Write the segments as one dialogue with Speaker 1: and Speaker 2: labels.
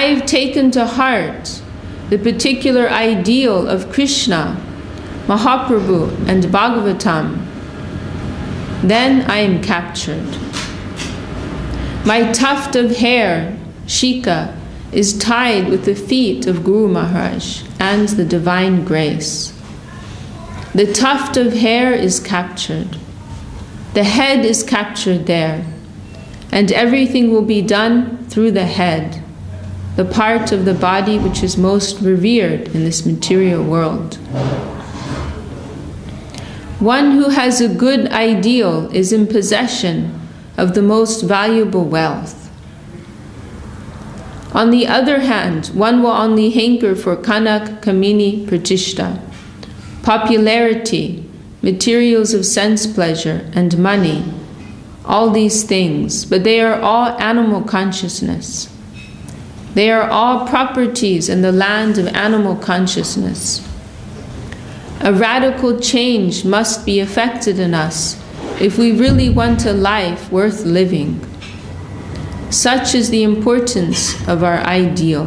Speaker 1: I've taken to heart the particular ideal of Krishna, Mahaprabhu, and Bhagavatam, then I am captured. My tuft of hair, Shika, is tied with the feet of Guru Maharaj and the divine grace. The tuft of hair is captured. The head is captured there, and everything will be done through the head, the part of the body which is most revered in this material world. One who has a good ideal is in possession of the most valuable wealth. On the other hand, one will only hanker for kanak, kamini, pratishta, popularity, materials of sense pleasure, and money, all these things, but they are all animal consciousness. They are all properties in the land of animal consciousness. A radical change must be effected in us if we really want a life worth living. Such is the importance of our ideal.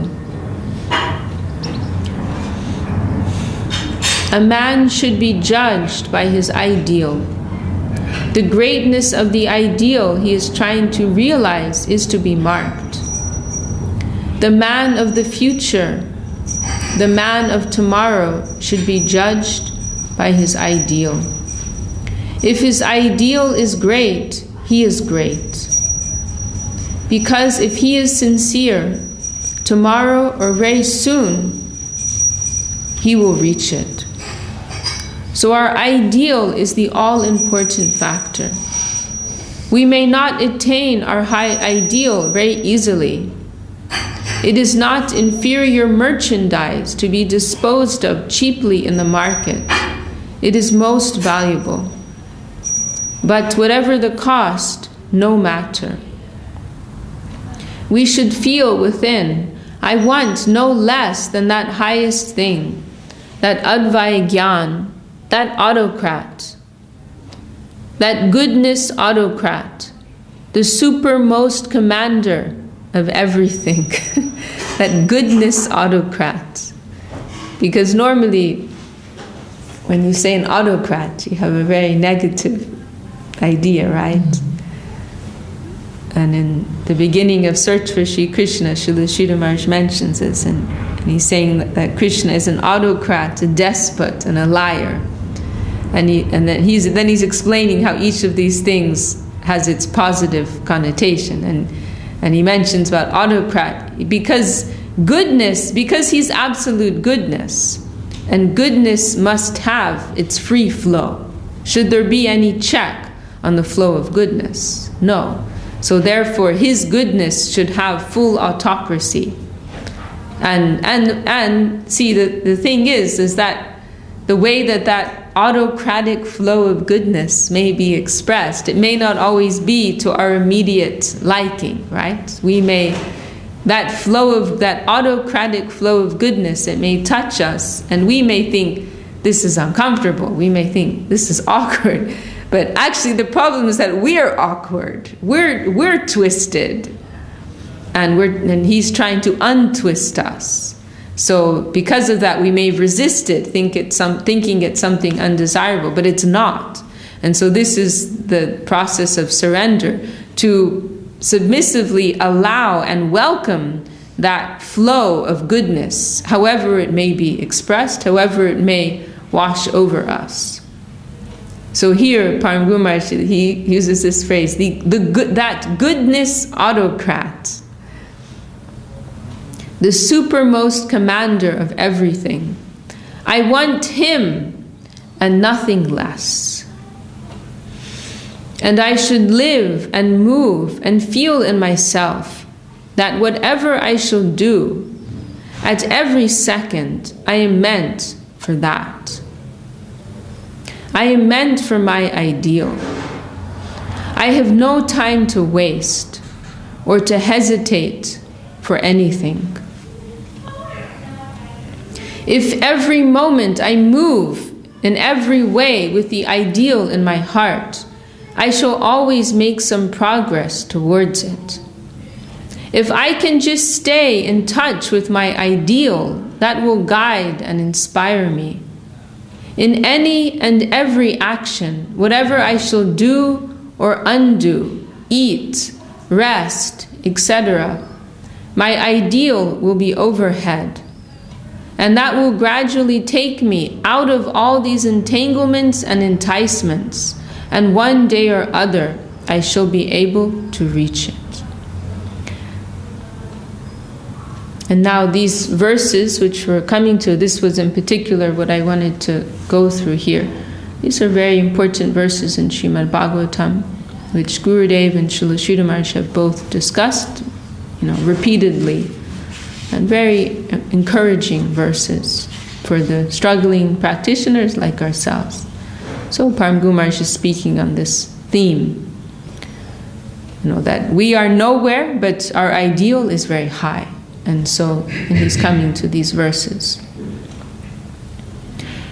Speaker 1: A man should be judged by his ideal. The greatness of the ideal he is trying to realize is to be marked. The man of the future, the man of tomorrow, should be judged by his ideal. If his ideal is great, he is great. Because if he is sincere, tomorrow or very soon, he will reach it. So our ideal is the all-important factor. We may not attain our high ideal very easily. It is not inferior merchandise to be disposed of cheaply in the market. It is most valuable. But whatever the cost, no matter. We should feel within, I want no less than that highest thing, that Advaya Gyan, that autocrat, that goodness autocrat, the supermost commander of everything, that goodness autocrat. Because normally, when you say an autocrat, you have a very negative idea, right? And in the beginning of Search for Sri Krishna, Srila Sridhar Maharaj mentions this, and he's saying that Krishna is an autocrat, a despot, and a liar. And then he's explaining how each of these things has its positive connotation. And he mentions about autocrat, because he's absolute goodness, and goodness must have its free flow. Should there be any check on the flow of goodness? No. So therefore, his goodness should have full autocracy. And see, the thing is that the way that autocratic flow of goodness may be expressed, it may not always be to our immediate liking, right? That autocratic flow of goodness, it may touch us, and we may think this is uncomfortable. We may think this is awkward. But actually the problem is that we're awkward. We're twisted. And he's trying to untwist us. So because of that, we may resist it, thinking it's something undesirable, but it's not. And so this is the process of surrender, to submissively allow and welcome that flow of goodness, however it may be expressed, however it may wash over us. So here, Param Guru Maharaj, he uses this phrase, that goodness autocrat, the supermost commander of everything. I want him and nothing less. And I should live and move and feel in myself that whatever I shall do, at every second, I am meant for that. I am meant for my ideal. I have no time to waste or to hesitate for anything. If every moment I move in every way with the ideal in my heart, I shall always make some progress towards it. If I can just stay in touch with my ideal, that will guide and inspire me. In any and every action, whatever I shall do or undo, eat, rest, etc., my ideal will be overhead. And that will gradually take me out of all these entanglements and enticements. And one day or other, I shall be able to reach it. And now these verses which we're coming to, this was in particular what I wanted to go through here. These are very important verses in Srimad Bhagavatam, which Gurudev and Srila Sridhar Maharaj have both discussed, repeatedly, and very encouraging verses for the struggling practitioners like ourselves. So Param Guru Maharaj is speaking on this theme, that we are nowhere, but our ideal is very high. And so he's coming to these verses.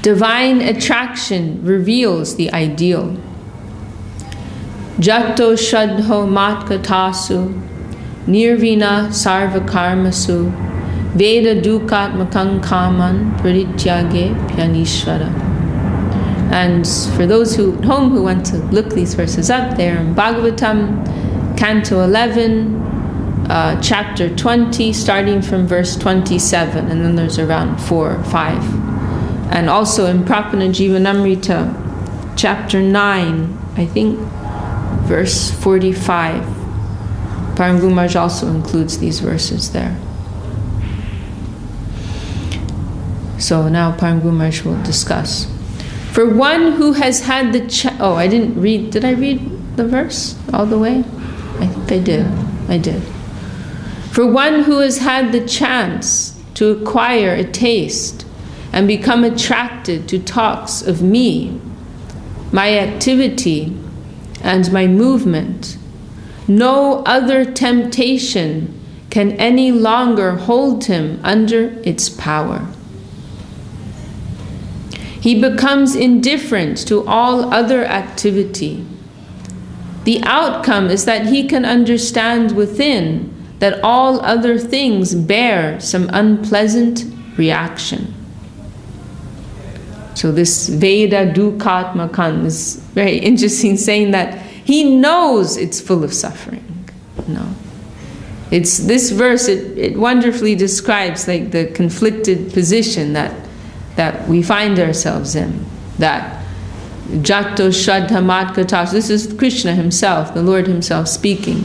Speaker 1: Divine attraction reveals the ideal. Jato shadho matkatasu, nirvina sarvakarmasu, veda dukatmakang kaman parityage pyanishvara. And for those who want to look these verses up, they're in Bhagavatam, Canto 11, chapter 20, starting from verse 27, and then there's around 4 or 5. And also in Prapana Jivanamrita, chapter 9, I think, verse 45. Param Guru Maharaj also includes these verses there. So now Param Guru Maharaj will discuss. For one who has had the I didn't read, did I read the verse all the way? I think I did. For one who has had the chance to acquire a taste and become attracted to talks of me, my activity, and my movement, no other temptation can any longer hold him under its power. He becomes indifferent to all other activity. The outcome is that he can understand within that all other things bear some unpleasant reaction. So this Veda Dukatmakan is very interesting, saying that he knows it's full of suffering. It's this verse, it wonderfully describes like the conflicted position that we find ourselves in. That Jato Shraddha Matkatas, this is Krishna himself, the Lord himself speaking.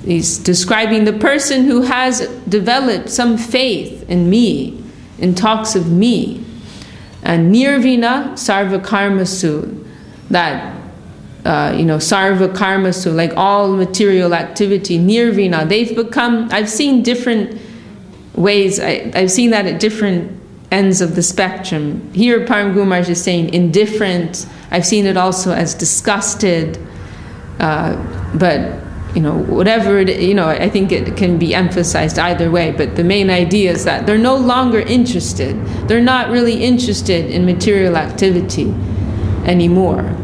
Speaker 1: He's describing the person who has developed some faith in me, in talks of me. And nirvina sarva karmasu, that, sarva karmasu, like all material activity, nirvina, they've become, I've seen different ways, I've seen that at different ends of the spectrum. Here Param Guru Maharaj is saying indifferent, I've seen it also as disgusted, but whatever I think it can be emphasized either way, but the main idea is that they're no longer interested. They're not really interested in material activity anymore.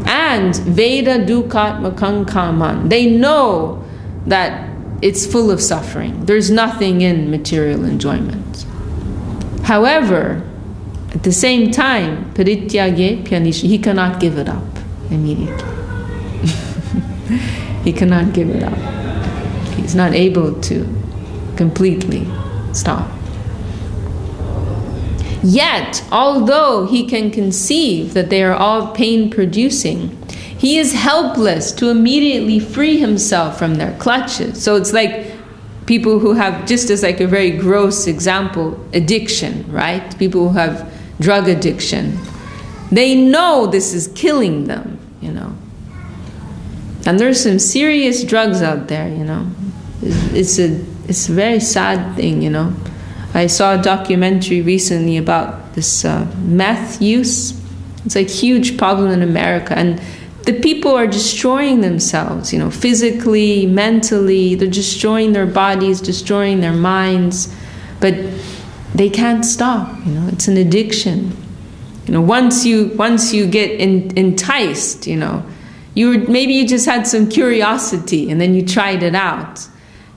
Speaker 1: And Veda Dukatmakang Kaman, they know that it's full of suffering. There's nothing in material enjoyment. However, at the same time, Parityage Pyanish, he cannot give it up immediately. He cannot give it up. He's not able to completely stop. Yet, although he can conceive that they are all pain-producing, he is helpless to immediately free himself from their clutches. So it's like people who have, just as like a very gross example, addiction, right? People who have drug addiction. They know this is killing them, And there's some serious drugs out there, It's a very sad thing, I saw a documentary recently about this meth use. It's like a huge problem in America, and the people are destroying themselves, physically, mentally. They're destroying their bodies, destroying their minds, but they can't stop. It's an addiction. Once you get enticed, maybe you just had some curiosity and then you tried it out,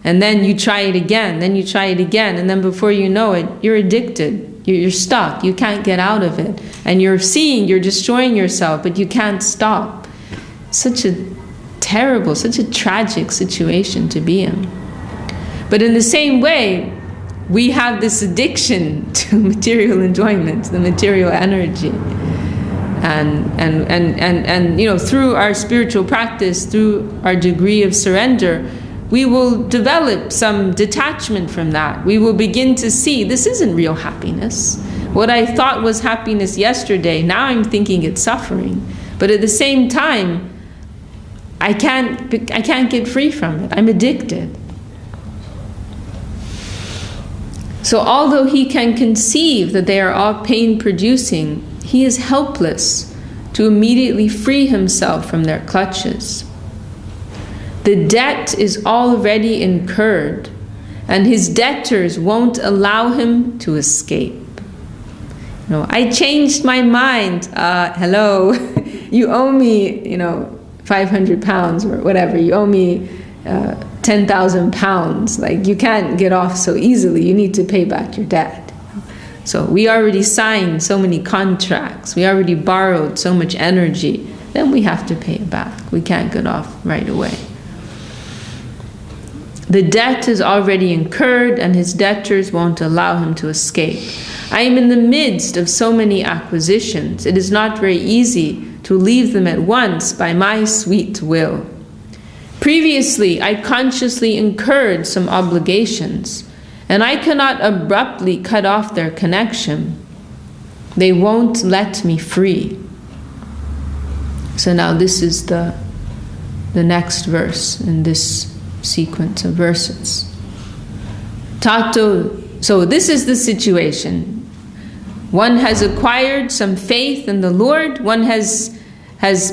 Speaker 1: And then you try it again, then you try it again, and then before you know it, you're addicted. You're stuck. You can't get out of it. And you're destroying yourself, but you can't stop. Such a terrible, such a tragic situation to be in. But in the same way, we have this addiction to material enjoyment, the material energy. And through our spiritual practice, through our degree of surrender, we will develop some detachment from that. We will begin to see this isn't real happiness. What I thought was happiness yesterday, now I'm thinking it's suffering. But at the same time, I can't get free from it. I'm addicted. So although he can conceive that they are all pain-producing, he is helpless to immediately free himself from their clutches. The debt is already incurred, and his debtors won't allow him to escape. I changed my mind. Hello, you owe me, 500 pounds or whatever. You owe me 10,000 pounds. Like, you can't get off so easily. You need to pay back your debt. So we already signed so many contracts. We already borrowed so much energy. Then we have to pay it back. We can't get off right away. The debt is already incurred, and his debtors won't allow him to escape. I am in the midst of so many acquisitions. It is not very easy to leave them at once by my sweet will. Previously, I consciously incurred some obligations, and I cannot abruptly cut off their connection. They won't let me free. So now this is the next verse in this sequence of verses. Tato, so this is the situation. One has acquired some faith in the Lord. One has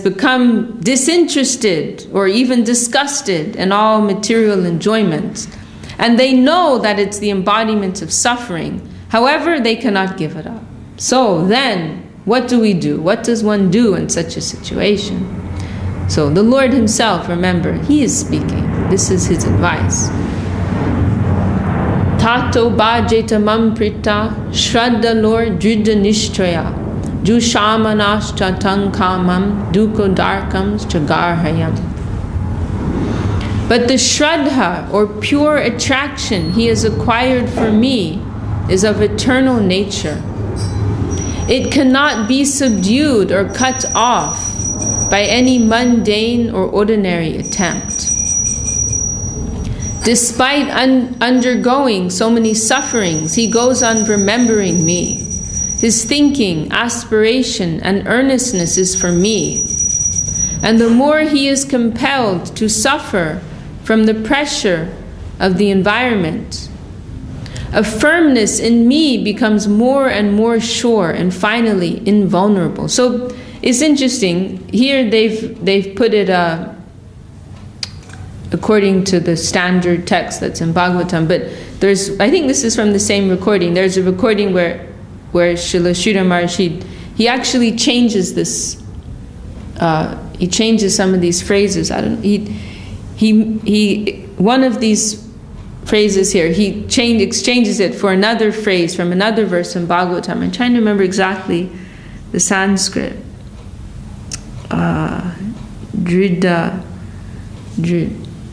Speaker 1: become disinterested or even disgusted in all material enjoyment. And they know that it's the embodiment of suffering. However, they cannot give it up. So then, what do we do? What does one do in such a situation? So the Lord himself, remember, he is speaking. This is his advice. Tato bhajeta mam prita shraddha lord dridha nishtraya jushamanas chatang kamam duko darkam chagarhayam. But the shraddha, or pure attraction he has acquired for me, is of eternal nature. It cannot be subdued or cut off by any mundane or ordinary attempt. Despite undergoing so many sufferings, he goes on remembering me. His thinking, aspiration, and earnestness is for me. And the more he is compelled to suffer from the pressure of the environment, a firmness in me becomes more and more sure and finally invulnerable. So it's interesting. Here they've put it according to the standard text that's in Bhagavatam, but I think this is from the same recording. There's a recording where Srila Sridhar Maharaj, he actually changes this. He changes some of these phrases. He one of these phrases here, he exchanges it for another phrase from another verse in Bhagavatam. I'm trying to remember exactly the Sanskrit.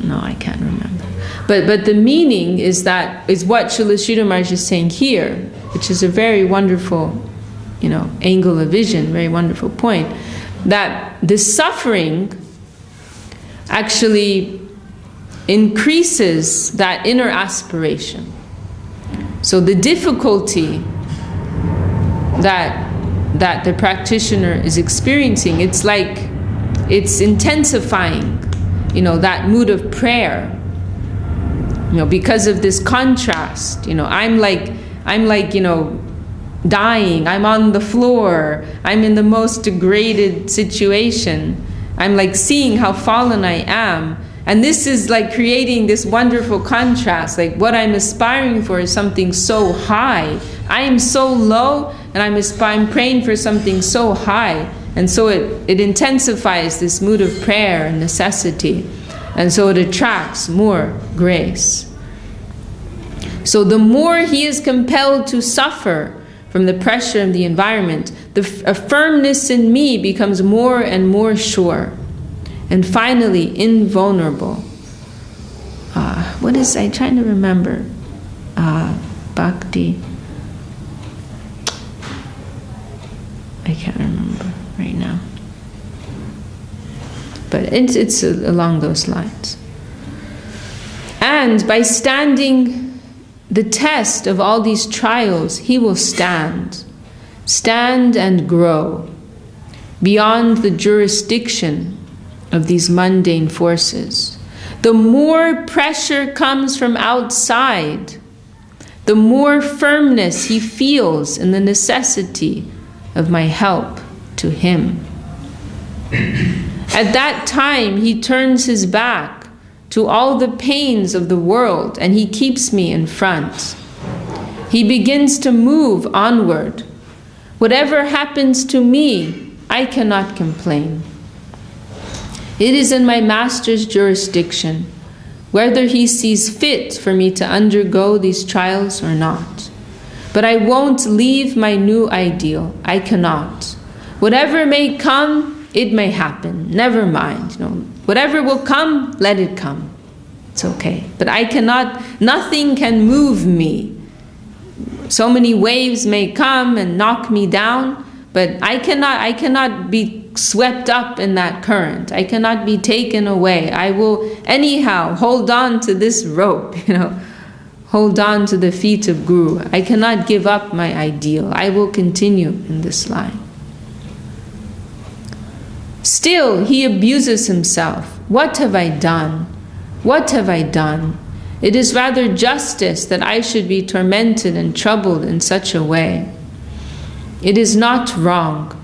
Speaker 1: No, I can't remember. But the meaning is what Srila Sridhar Maharaj is saying here, which is a very wonderful, angle of vision, very wonderful point, that the suffering actually increases that inner aspiration. So the difficulty that the practitioner is experiencing, it's intensifying, that mood of prayer, because of this contrast. I'm like dying, I'm on the floor, I'm in the most degraded situation, I'm like seeing how fallen I am, and this is like creating this wonderful contrast. Like, what I'm aspiring for is something so high. I am so low, and I'm praying for something so high. And so it intensifies this mood of prayer and necessity. And so it attracts more grace. So the more he is compelled to suffer from the pressure of the environment, a firmness in me becomes more and more sure, and finally invulnerable. What is, I'm trying to remember, Bhakti. I can't remember right now. But it's along those lines. And by standing the test of all these trials, he will stand and grow beyond the jurisdiction of these mundane forces. The more pressure comes from outside, the more firmness he feels in the necessity of my help to him. At that time, he turns his back to all the pains of the world, and he keeps me in front. He begins to move onward. Whatever happens to me, I cannot complain. It is in my master's jurisdiction, whether he sees fit for me to undergo these trials or not. But I won't leave my new ideal. I cannot. Whatever may come, it may happen. Never mind. Whatever will come, let it come. It's okay. But I cannot, nothing can move me. So many waves may come and knock me down, but I cannot be swept up in that current. I cannot be taken away. I will anyhow hold on to this rope, hold on to the feet of Guru. I cannot give up my ideal. I will continue in this line. Still, he abuses himself. What have I done? What have I done? It is rather justice that I should be tormented and troubled in such a way. It is not wrong.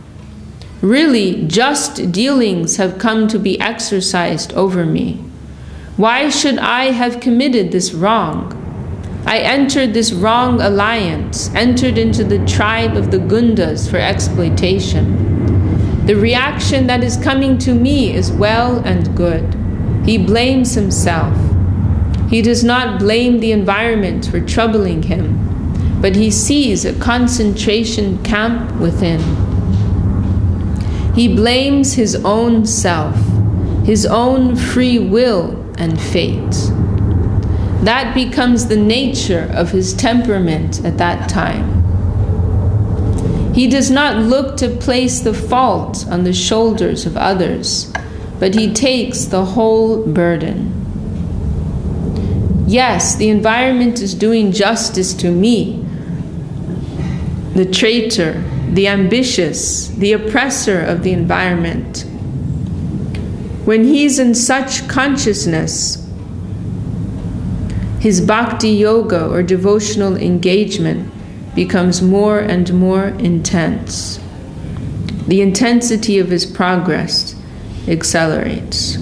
Speaker 1: Really, just dealings have come to be exercised over me. Why should I have committed this wrong? I entered this wrong alliance, entered into the tribe of the Gundas for exploitation. The reaction that is coming to me is well and good. He blames himself. He does not blame the environment for troubling him, but he sees a concentration camp within. He blames his own self, his own free will and fate. That becomes the nature of his temperament at that time. He does not look to place the fault on the shoulders of others, but he takes the whole burden. Yes, the environment is doing justice to me, the traitor, the ambitious, the oppressor of the environment. When he's in such consciousness, his bhakti yoga or devotional engagement becomes more and more intense. The intensity of his progress accelerates.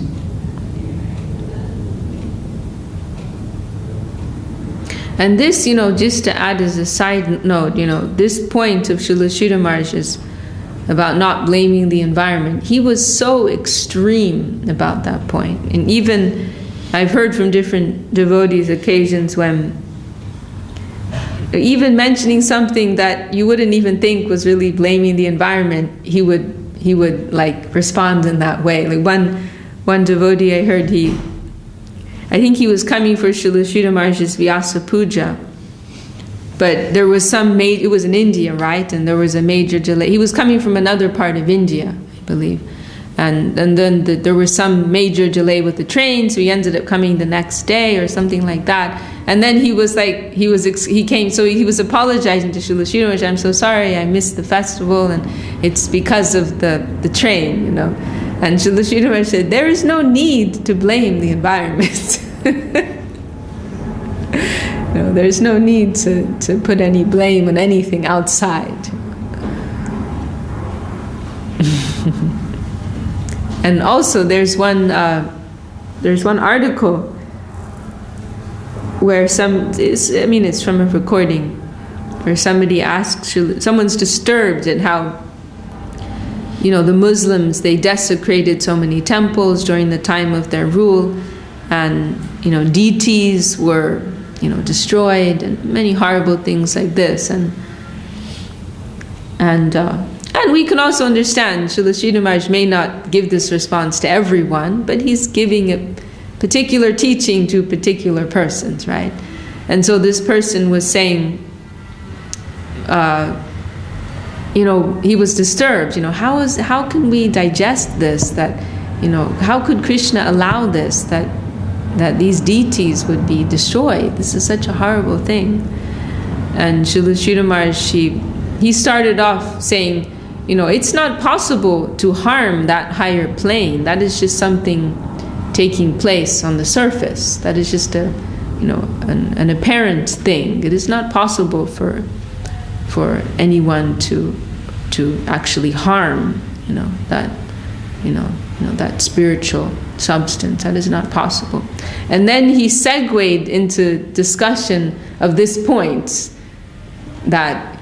Speaker 1: And this, just to add as a side note, this point of Srila Sridhar Maharaj's about not blaming the environment, he was so extreme about that point. And even I've heard from different devotees occasions when even mentioning something that you wouldn't even think was really blaming the environment, he would like respond in that way. Like one devotee I heard, I think he was coming for Srila Sridhar Maharaj's Vyasa Puja, but there was it was in India, right? And there was a major delay. He was coming from another part of India, I believe. And then there was some major delay with the train, so he ended up coming the next day or something like that. And then he was apologizing to Srila Sridhar Maharaj. I'm so sorry, I missed the festival, and it's because of the train, And Srila Sridhar Maharaj said, there is no need to blame the environment. There's no need to put any blame on anything outside. And also there's one article where it's from a recording where somebody asks, someone's disturbed at how the Muslims, they desecrated so many temples during the time of their rule, and deities were destroyed, and many horrible things like this. And we can also understand Srila Sridhar Maharaj may not give this response to everyone, but he's giving a particular teaching to particular persons, right? And so this person was saying, he was disturbed. How can we digest this? That, how could Krishna allow this? That these deities would be destroyed. This is such a horrible thing. And Srila Sridhar Maharaj, he started off saying, it's not possible to harm that higher plane. That is just something taking place on the surface. That is just an apparent thing. It is not possible for anyone to actually harm that spiritual substance. That is not possible. And then he segued into discussion of this point that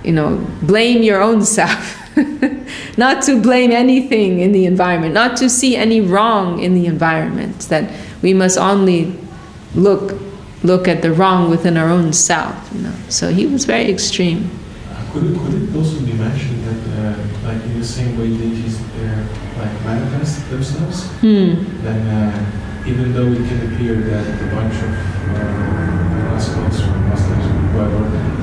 Speaker 1: blame your own self. Not to blame anything in the environment, not to see any wrong in the environment, that we must only look at the wrong within our own self. So he was very extreme.
Speaker 2: Could it also be mentioned that, like in the same way deities manifest themselves, then even though it can appear that a bunch of rascals or Muslims or whoever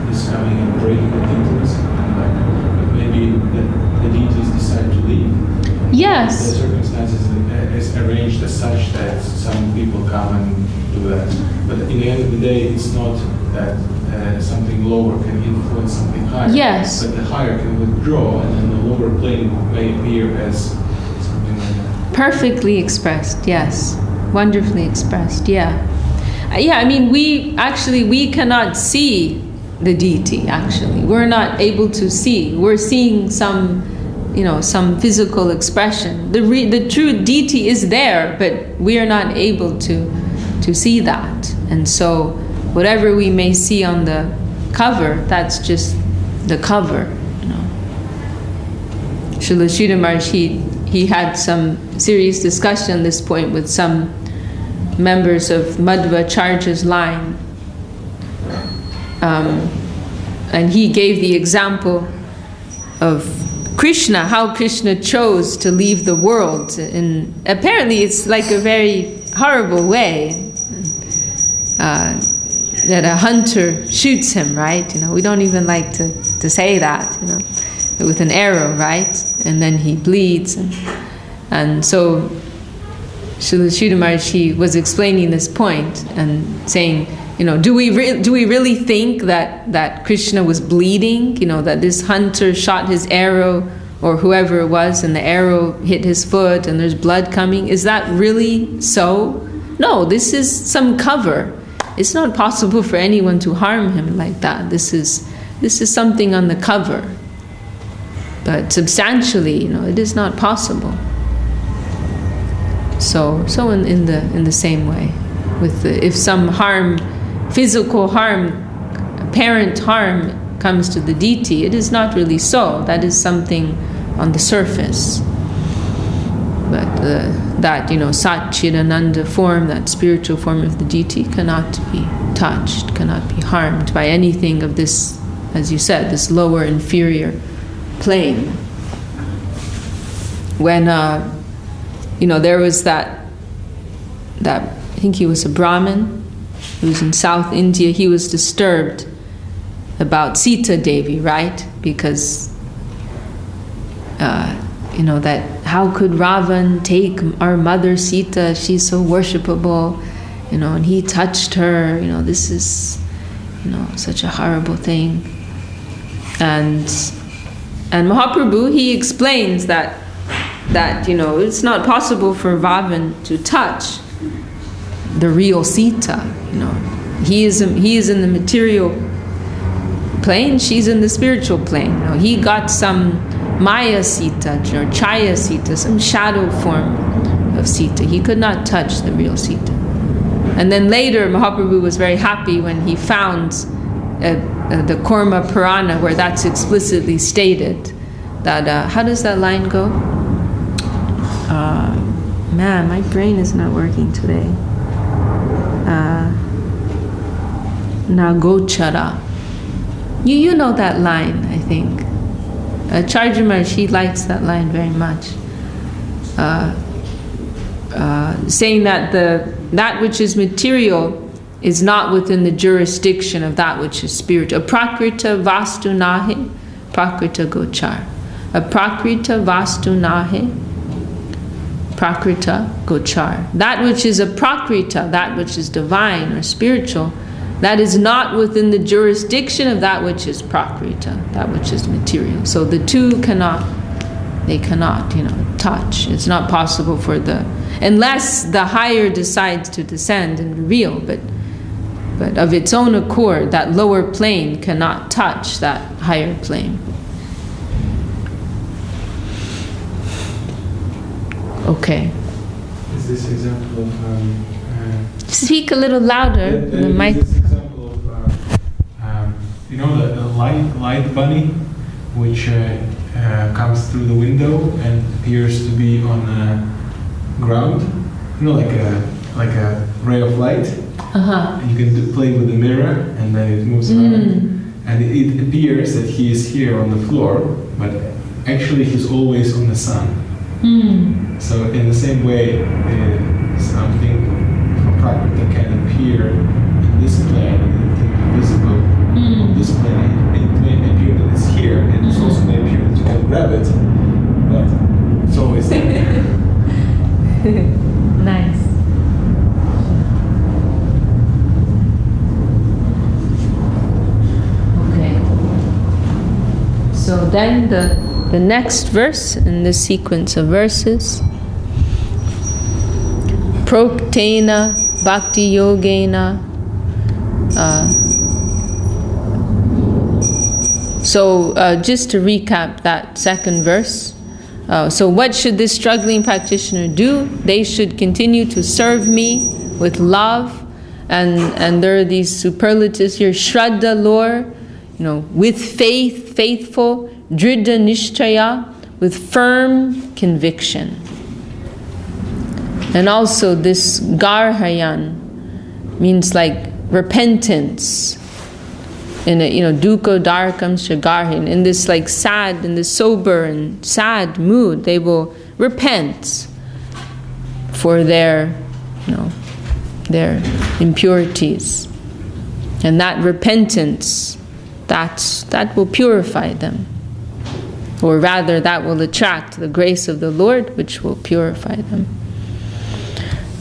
Speaker 2: is coming and breaking the deities, and maybe the deities decide to leave.
Speaker 1: Yes.
Speaker 2: The circumstances is arranged as such that some people come and do that. But in the end of the day, it's not that something lower can influence something higher.
Speaker 1: Yes.
Speaker 2: But the higher can withdraw, and then the lower plane may appear as something like that.
Speaker 1: Perfectly expressed, yes. Wonderfully expressed, yeah. I mean, we cannot see the deity, actually. We're not able to see. We're seeing some physical expression. The true deity is there, but we are not able to see that. And so whatever we may see on the cover, that's just the cover. Srila Sridhar Maharaj, he had some serious discussion on this point with some members of Madhvacharya's line. And he gave the example of Krishna, how Krishna chose to leave the world. And apparently it's like a very horrible way. That a hunter shoots him, right? We don't even like to say that, with an arrow, right? And then he bleeds. And so Srila Sridhar Maharaj, he was explaining this point and saying, do we really think that Krishna was bleeding? That this hunter shot his arrow, or whoever it was, and the arrow hit his foot and there's blood coming? Is that really so? No, this is some cover. It's not possible for anyone to harm him like that. This is something on the cover. But substantially, it is not possible. So in the same way, if some harm, physical harm, apparent harm comes to the deity, it is not really so. That is something on the surface. But that Satchidananda form, that spiritual form of the deity, cannot be touched, cannot be harmed by anything of this, as you said, this lower inferior plane. When there was that I think he was a Brahmin who was in South India, he was disturbed about Sita Devi, right? Because that how could Ravan take our mother Sita? She's so worshipable, and he touched her. This is, such a horrible thing. And Mahaprabhu, he explains that it's not possible for Ravan to touch the real Sita. He is in the material plane, she's in the spiritual plane. He got some Maya Sita or Chaya Sita, some shadow form of Sita. He could not touch the real Sita. And then later, Mahaprabhu was very happy when he found the Korma Purana, where that's explicitly stated. That how does that line go? Man, my brain is not working today. na gochara. You know that line, I think. Charjima, she likes that line very much. Saying that that which is material is not within the jurisdiction of that which is spiritual. Aprakrita vastu nahe, prakrita gochar. Aprakrita vastu nahe, prakrita gochar. That which is aprakrita, that which is divine or spiritual, that is not within the jurisdiction of that which is prakrita, that which is material. So the two cannot touch. It's not possible unless the higher decides to descend and reveal, but of its own accord, that lower plane cannot touch that higher plane. Okay.
Speaker 2: Is this example of...
Speaker 1: Speak a little louder in the mic.
Speaker 2: This example of, the light bunny, which comes through the window and appears to be on the ground, like a ray of light. And you can play with the mirror, and then it moves around, and it appears that he is here on the floor, but actually he's always on the sun. So in the same way, something from Prakriti can appear in this plane, and it can be visible on this plane. It may appear that it's here, and it also may appear that you can grab it, but it's always there.
Speaker 1: Nice. So then the next verse in this sequence of verses, Proktena Bhakti Yogena. Just to recap that second verse. So what should this struggling practitioner do? They should continue to serve me with love. And there are these superlatives here. Shraddha lore, with faith, faithful, dridha nishtaya, with firm conviction. And also this garhayan means like repentance. In a dukkha darkam shagarhin, in this like sad, in this sober and sad mood, they will repent for their impurities. And that repentance, that will purify them. Or rather, that will attract the grace of the Lord, which will purify them.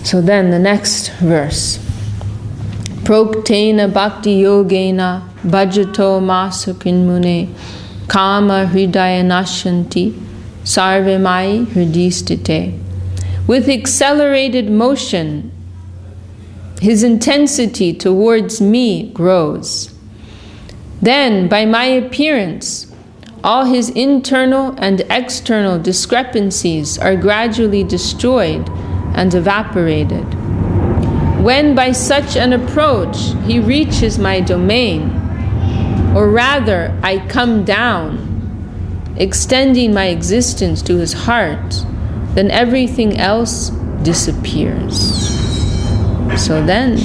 Speaker 1: So then the next verse. Proktena bhakti yogena bhajato masakinmune kama hridaya nashanti sarvemai hridistite. With accelerated motion, his intensity towards me grows. Then, by my appearance, all his internal and external discrepancies are gradually destroyed and evaporated. When by such an approach he reaches my domain, or rather I come down, extending my existence to his heart, then everything else disappears. So then,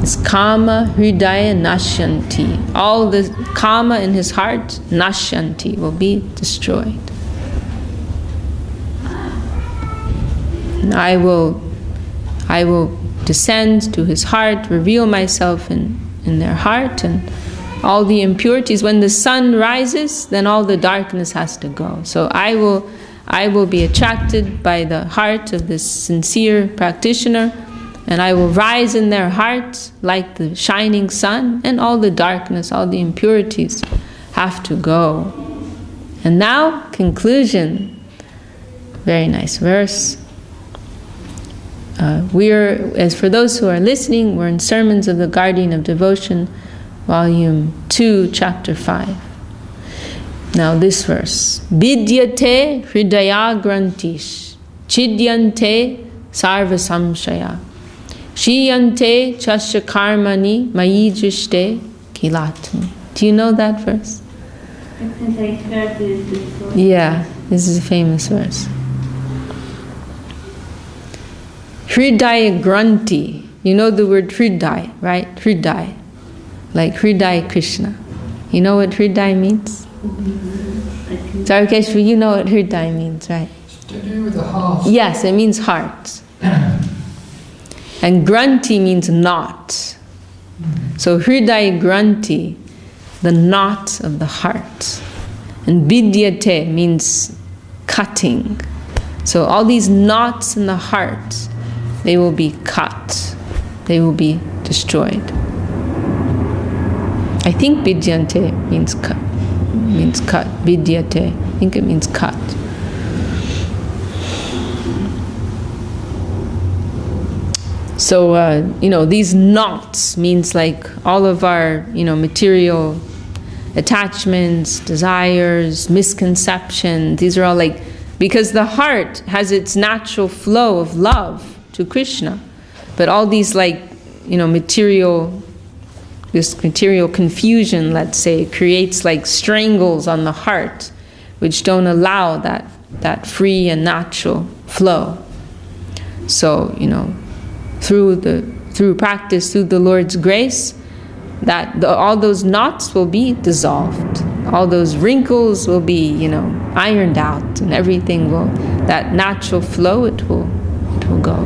Speaker 1: it's kama hridaya nashyanti. All the kama in his heart, nashyanti, will be destroyed. And I will descend to his heart, reveal myself in their heart, and all the impurities. When the sun rises, then all the darkness has to go. So I will be attracted by the heart of this sincere practitioner, and I will rise in their hearts like the shining sun, and all the darkness, all the impurities have to go. And now, conclusion. Very nice verse. As for those who are listening, we're in Sermons of the Guardian of Devotion, Volume 2, Chapter 5. Now this verse. Vidyate hridaya grantish, chidyante sarva samshaya, shiyante chasya karmani mayijishte kilatmi. Do you know that verse? Yeah, this is a famous verse. Hridaya Granthi. You know the word Hriday, right? Hriday. Like Hriday Krishna. You know what Hriday means? Sarvakeshwar, you know what Hriday means, right?
Speaker 3: It's to do with the heart.
Speaker 1: Yes, it means heart. And Granthi means knot. So Hridaya Granthi, the knot of the heart. And Vidyate means cutting. So all these knots in the heart, they will be cut. They will be destroyed. I think Vidyante means cut. Vidyate. I think it means cut. So, these knots means like all of our, material attachments, desires, misconceptions. These are all like, because the heart has its natural flow of love to Krishna. But all these this material confusion, let's say, creates like strangles on the heart, which don't allow that free and natural flow. So, through practice, through the Lord's grace, all those knots will be dissolved. All those wrinkles will be, ironed out, and everything will, that natural flow, it will go.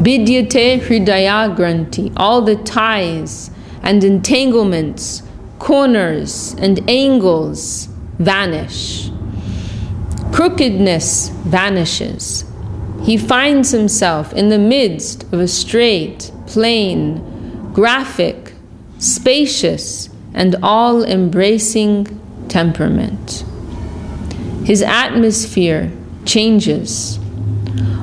Speaker 1: Vidyate Hridaya Granthi. All the ties and entanglements, corners and angles vanish. Crookedness vanishes. He finds himself in the midst of a straight, plain, graphic, spacious, and all-embracing temperament. His atmosphere changes.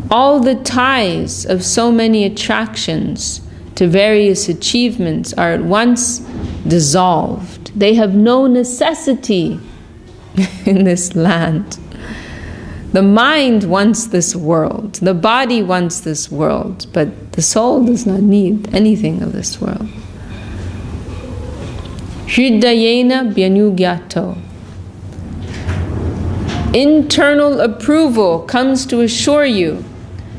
Speaker 1: All the ties of so many attractions to various achievements are at once dissolved. They have no necessity in this land. The mind wants this world. The body wants this world. But the soul does not need anything of this world. Hridayena Byanugyato. Internal approval comes to assure you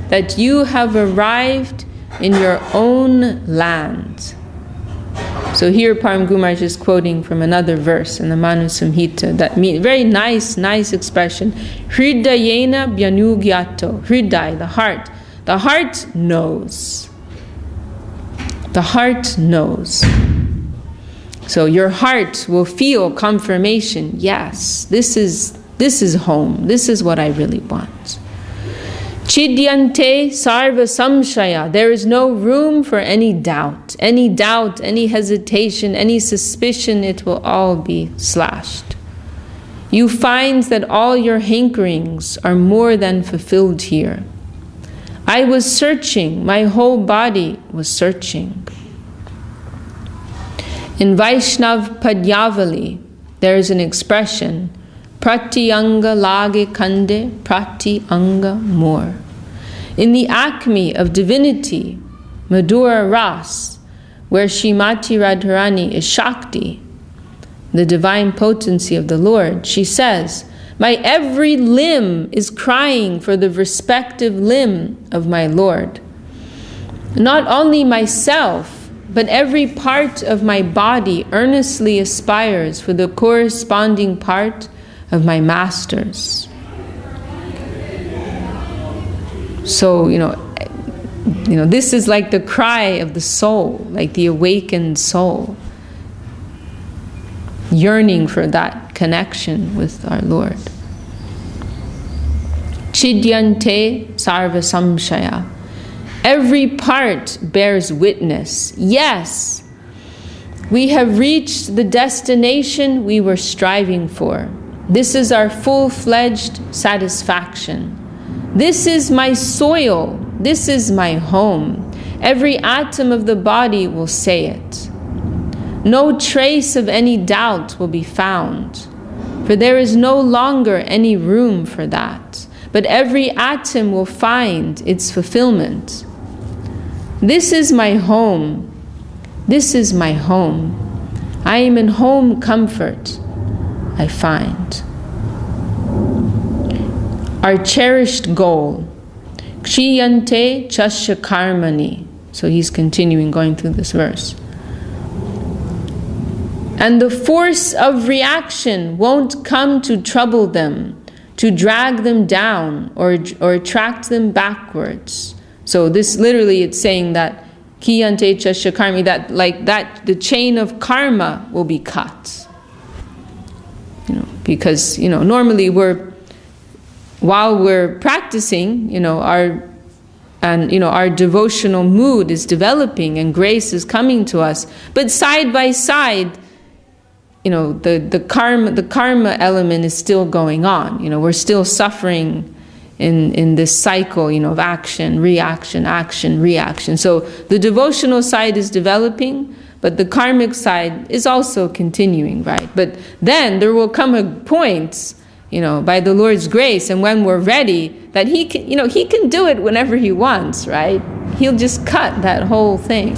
Speaker 1: that you have arrived in your own land. So here Param Gumaraj is quoting from another verse in the Manu Samhita. That means very nice expression. Hridayena Byanugyato. Hriday, the heart. The heart knows. The heart knows. So your heart will feel confirmation. Yes, this is home. This is what I really want. Chidyante sarva samshaya. There is no room for any doubt, any hesitation, any suspicion. It will all be slashed. You find that all your hankerings are more than fulfilled here. I was searching, my whole body was searching. In Vaishnav Padyavali, there is an expression, Prati anga lage kande, prati anga more. In the acme of divinity, Madhura Ras, where Srimati Radharani is Shakti, the divine potency of the Lord, she says, my every limb is crying for the respective limb of my Lord. Not only myself, but every part of my body earnestly aspires for the corresponding part of my masters. So, this is like the cry of the soul, like the awakened soul, yearning for that connection with our Lord. Chidyante sarva samshaya. Every part bears witness. Yes, we have reached the destination we were striving for. This is our full-fledged satisfaction. This is my soil. This is my home. Every atom of the body will say it. No trace of any doubt will be found, for there is no longer any room for that, but every atom will find its fulfillment. This is my home. This is my home. I am in home comfort, I find. our cherished goal. Kshiyante chasya karmani. So he's continuing going through this verse. And the force of reaction won't come to trouble them, to drag them down or attract them backwards. So this literally, it's saying that kiyante chasya karmi, that the chain of karma will be cut. Because normally while we're practicing, our devotional mood is developing and grace is coming to us. But side by side, the karma element is still going on. We're still suffering in this cycle, of action, reaction, action, reaction. So the devotional side is developing, but the karmic side is also continuing, right? But then there will come a point, by the Lord's grace, and when we're ready, that He can do it whenever He wants, right? He'll just cut that whole thing.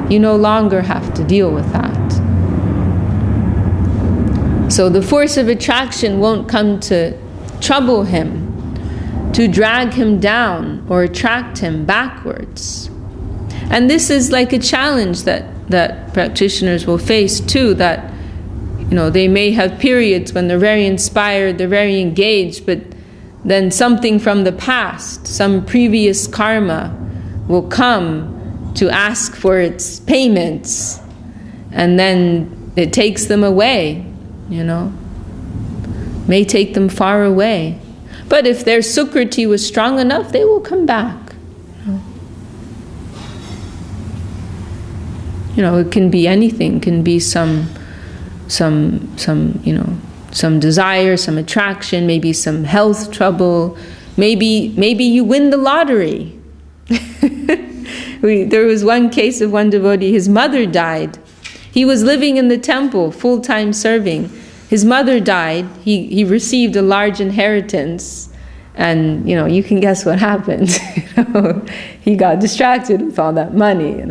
Speaker 1: You no longer have to deal with that. So the force of attraction won't come to trouble him, to drag him down or attract him backwards. And this is like a challenge that practitioners will face too, that they may have periods when they're very inspired, they're very engaged, but then something from the past, some previous karma will come to ask for its payments, and then it takes them away. May take them far away. But if their sukriti was strong enough, they will come back. It can be anything. It can be some desire, some attraction, maybe some health trouble. Maybe you win the lottery. There was one case of one devotee, his mother died. He was living in the temple, full-time serving. His mother died. He received a large inheritance. And, you can guess what happened. He got distracted with all that money,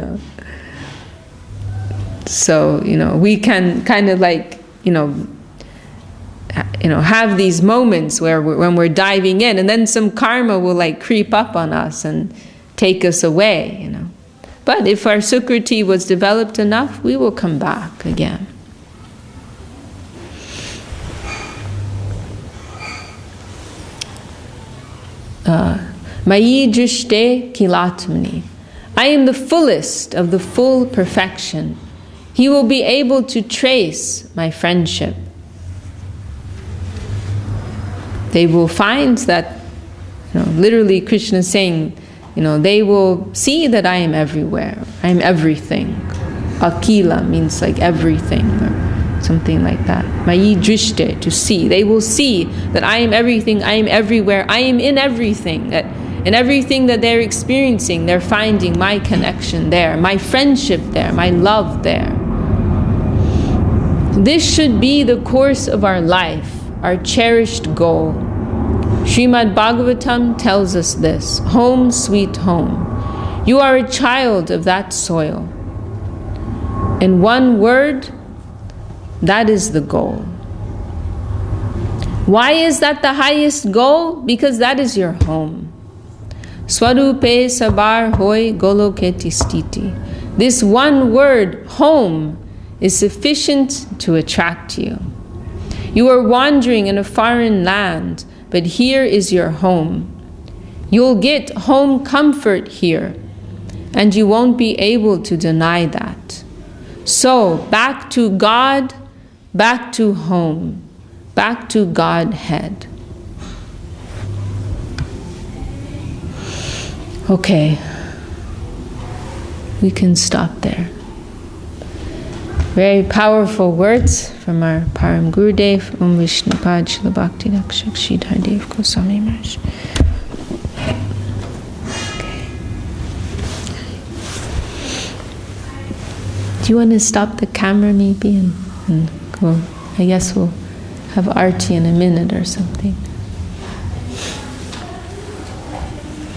Speaker 1: So, we can kind of have these moments when we're diving in, and then some karma will creep up on us and take us away, But if our sukriti was developed enough, we will come back again. Mayi drishte kilatmani. I am the fullest of the full perfection. He will be able to trace my friendship. They will find that, literally Krishna is saying, they will see that I am everywhere. I am everything. Akila means everything, or something like that. Mayi drishte, to see. They will see that I am everything, I am everywhere, I am in everything. That in everything that they're experiencing, they're finding my connection there, my friendship there, my love there. This should be the course of our life, our cherished goal. Srimad Bhagavatam tells us this: home sweet home. You are a child of that soil. In one word, that is the goal. Why is that the highest goal? Because that is your home. Swarupe sabar hoy goloketi stiti. This one word, home, is sufficient to attract you. You are wandering in a foreign land, but here is your home. You'll get home comfort here, and you won't be able to deny that. So, back to God, back to home, back to Godhead. Okay, we can stop there. Very powerful words from our Param Gurudev, Om Vishnupad Srila Bhakti Rakshak Sridhar Dev Goswami Maharaj. Do you want to stop the camera maybe and go? I guess we'll have Arti in a minute or something.